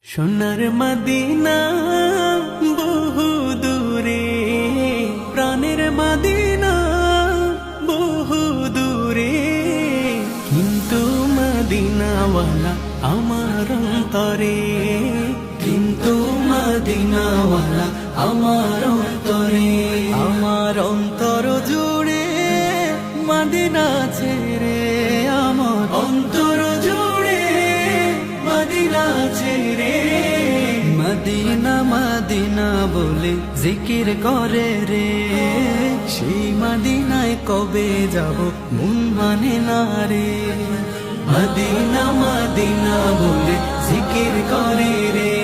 সোনার মদিনা বহু দূরে, প্রাণের মদিনা বহু দূরে, কিন্তু মদিনাওয়ালা আমার অন্তরে, কিন্তু মদিনাওয়ালা আমার অন্তরে, আমার অন্তর জুড়ে মদিনা ছেড়ে, আমার অন্তর জুড়ে মদিনা ছেড়ে। মদিনা মদিনা বলে জিকির করে রে, সেই মদিনায় কবে যাব মন মানে না রে। মদিনা মদিনা বলে জিকির করে রে,